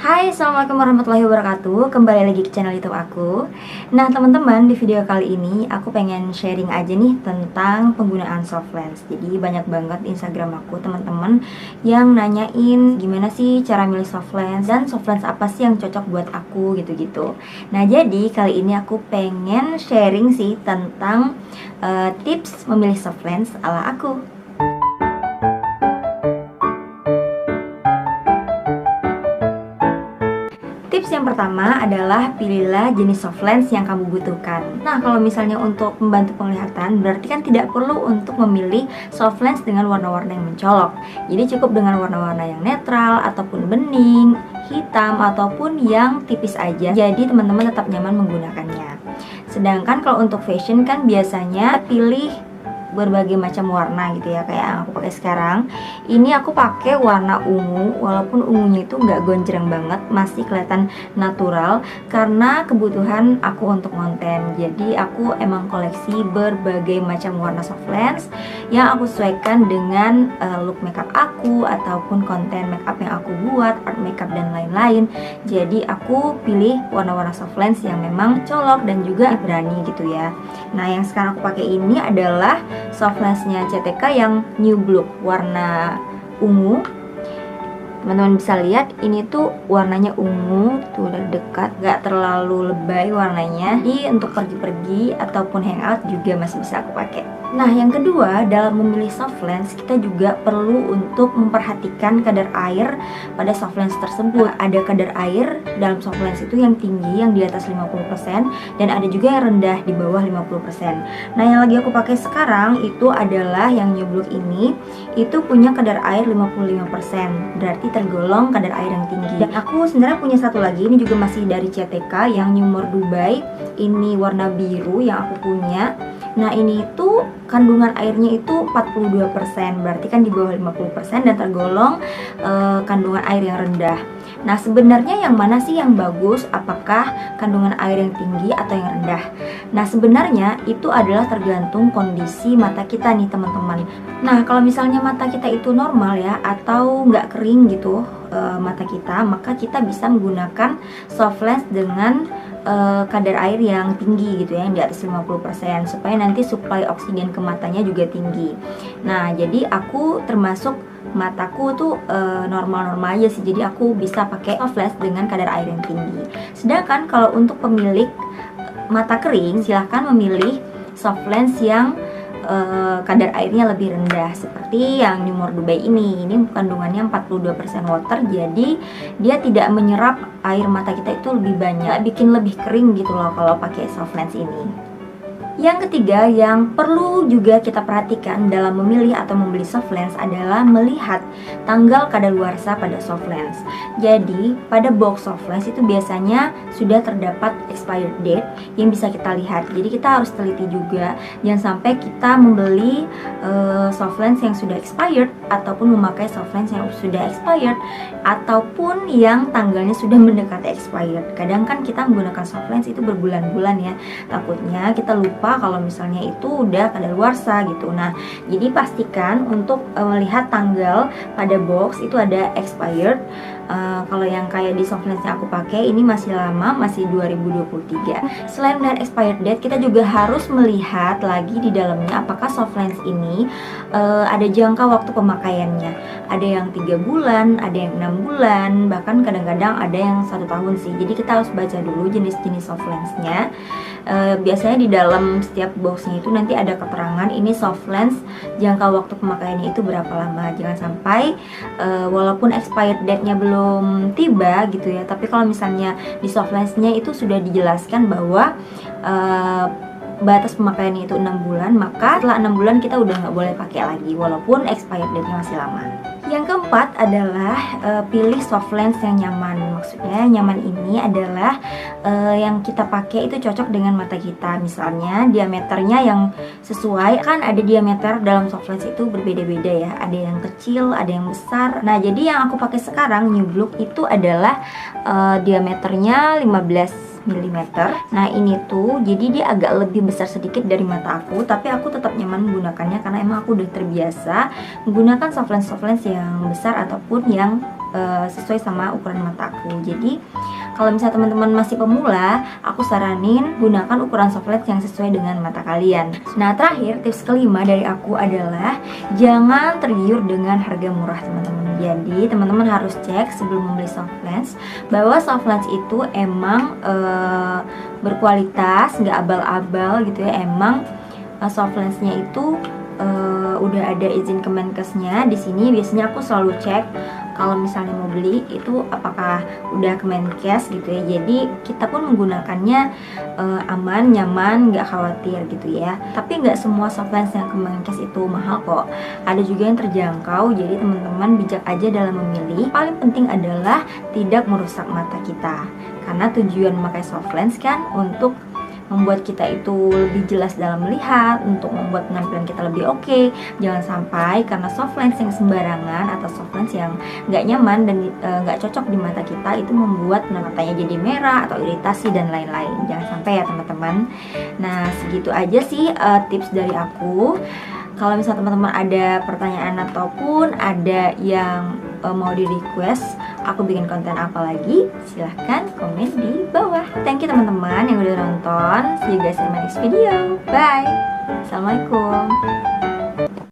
Hai, assalamualaikum warahmatullahi wabarakatuh. Kembali lagi ke channel YouTube aku. Nah teman-teman, di video kali ini aku pengen sharing aja nih tentang penggunaan soft lens. Jadi banyak banget di Instagram aku teman-teman yang nanyain gimana sih cara milih soft lens dan soft lens apa sih yang cocok buat aku gitu-gitu. Nah jadi kali ini aku pengen sharing sih tentang tips memilih soft lens ala aku. Tips yang pertama adalah pilihlah jenis soft lens yang kamu butuhkan. Nah, kalau misalnya untuk membantu penglihatan, berarti kan tidak perlu untuk memilih soft lens dengan warna-warna yang mencolok. Jadi cukup dengan warna-warna yang netral, ataupun bening, hitam, ataupun yang tipis aja. Jadi teman-teman tetap nyaman menggunakannya. Sedangkan kalau untuk fashion kan biasanya pilih berbagai macam warna gitu ya, kayak yang aku pakai sekarang. Ini aku pakai warna ungu, walaupun ungunya itu nggak gonjreng banget, masih kelihatan natural karena kebutuhan aku untuk konten. Jadi aku emang koleksi berbagai macam warna soft lens yang aku sesuaikan dengan look makeup aku ataupun konten makeup yang aku buat, art makeup dan lain-lain. Jadi aku pilih warna-warna soft lens yang memang colok dan juga berani gitu ya. Nah, yang sekarang aku pakai ini adalah soft lensnya CTK yang New Look warna ungu. Teman-teman bisa lihat ini tuh warnanya ungu, tuh udah dekat, gak terlalu lebay warnanya. Jadi untuk pergi-pergi ataupun hangout juga masih bisa aku pakai. Nah, yang kedua, dalam memilih soft lens kita juga perlu untuk memperhatikan kadar air pada soft lens tersebut. Ada kadar air dalam soft lens itu yang tinggi, yang di atas 50%, dan ada juga yang rendah di bawah 50%. Nah, yang lagi aku pakai sekarang itu adalah yang New Look ini, itu punya kadar air 55%, berarti tergolong kadar air yang tinggi. Dan aku sebenarnya punya satu lagi, ini juga masih dari CTK yang New More Dubai. Ini warna biru yang aku punya. Nah, ini itu kandungan airnya itu 42%, berarti kan di bawah 50% dan tergolong kandungan air yang rendah. Nah, sebenarnya yang mana sih yang bagus? Apakah kandungan air yang tinggi atau yang rendah? Nah, sebenarnya itu adalah tergantung kondisi mata kita nih teman-teman. Nah, kalau misalnya mata kita itu normal ya, atau nggak kering gitu mata kita, maka kita bisa menggunakan soft lens dengan kadar air yang tinggi gitu ya, yang di atas 50%, supaya nanti suplai oksigen ke matanya juga tinggi. Nah, jadi aku termasuk mataku tuh normal-normal aja sih, jadi aku bisa pakai soft lens dengan kadar air yang tinggi. Sedangkan kalau untuk pemilik mata kering, silahkan memilih soft lens yang kadar airnya lebih rendah, seperti yang New More Dubai ini. Ini kandungannya 42% water, jadi dia tidak menyerap air mata kita itu lebih banyak, bikin lebih kering gitu loh kalau pakai soft lens ini. Yang ketiga yang perlu juga kita perhatikan dalam memilih atau membeli soft lens adalah melihat tanggal kadaluarsa pada soft lens. Jadi pada box soft lens itu biasanya sudah terdapat expired date yang bisa kita lihat. Jadi kita harus teliti juga, jangan sampai kita membeli soft lens yang sudah expired ataupun memakai soft lens yang sudah expired ataupun yang tanggalnya sudah mendekati expired. Kadang kan kita menggunakan soft lens itu berbulan-bulan ya, takutnya kita lupa kalau misalnya itu udah kadaluarsa gitu. Nah, jadi pastikan untuk melihat tanggal pada box itu ada expired. Kalau yang kayak di soft lens yang aku pakai ini masih lama, masih 2023. Selain melihat expired date, kita juga harus melihat lagi di dalamnya apakah soft lens ini ada jangka waktu pemakaiannya. Ada yang 3 bulan, ada yang 6 bulan, bahkan kadang-kadang ada yang 1 tahun sih. Jadi kita harus baca dulu jenis-jenis soft lensnya. Biasanya di dalam setiap boxnya itu nanti ada keterangan ini soft lens jangka waktu pemakaiannya itu berapa lama. Jangan sampai walaupun expired date-nya belum tiba gitu ya, tapi kalau misalnya di soft lens-nya itu sudah dijelaskan bahwa batas pemakaiannya itu 6 bulan, maka setelah 6 bulan kita udah nggak boleh pakai lagi walaupun expired date-nya masih lama. Yang keempat adalah pilih soft lens yang nyaman. Maksudnya nyaman ini adalah yang kita pakai itu cocok dengan mata kita. Misalnya diameternya yang sesuai, kan ada diameter dalam soft lens itu berbeda-beda ya. Ada yang kecil, ada yang besar. Nah, jadi yang aku pakai sekarang New Look itu adalah diameternya 15 mm. Nah, ini tuh jadi dia agak lebih besar sedikit dari mata aku, tapi aku tetap nyaman menggunakannya karena emang aku udah terbiasa menggunakan soft lens yang besar ataupun yang sesuai sama ukuran mata aku. Jadi kalau misalnya teman-teman masih pemula, aku saranin gunakan ukuran soft lens yang sesuai dengan mata kalian. Nah, terakhir tips kelima dari aku adalah jangan tergiur dengan harga murah, teman-teman. Jadi teman-teman harus cek sebelum membeli soft lens bahwa soft lens itu emang berkualitas, nggak abal-abal gitu ya. Emang soft lensnya itu udah ada izin Kemenkesnya. Di sini biasanya aku selalu cek kalau misalnya mau beli itu apakah udah Kemenkes gitu ya. Jadi kita pun menggunakannya aman, nyaman, nggak khawatir gitu ya. Tapi nggak semua soft lens yang Kemenkes itu mahal kok. Ada juga yang terjangkau. Jadi teman-teman bijak aja dalam memilih. Paling penting adalah tidak merusak mata kita. Karena tujuan memakai soft lens kan untuk membuat kita itu lebih jelas dalam melihat, untuk membuat penampilan kita lebih oke. Jangan sampai karena soft lens yang sembarangan atau soft lens yang nggak nyaman dan nggak cocok di mata kita itu membuat matanya jadi merah atau iritasi dan lain-lain. Jangan sampai ya teman-teman. Nah, segitu aja sih tips dari aku. Kalau misalnya teman-teman ada pertanyaan ataupun ada yang mau di request aku bikin konten apa lagi, silahkan komen di bawah. Thank you teman-teman yang udah nonton. See you guys in my next video. Bye. Assalamualaikum.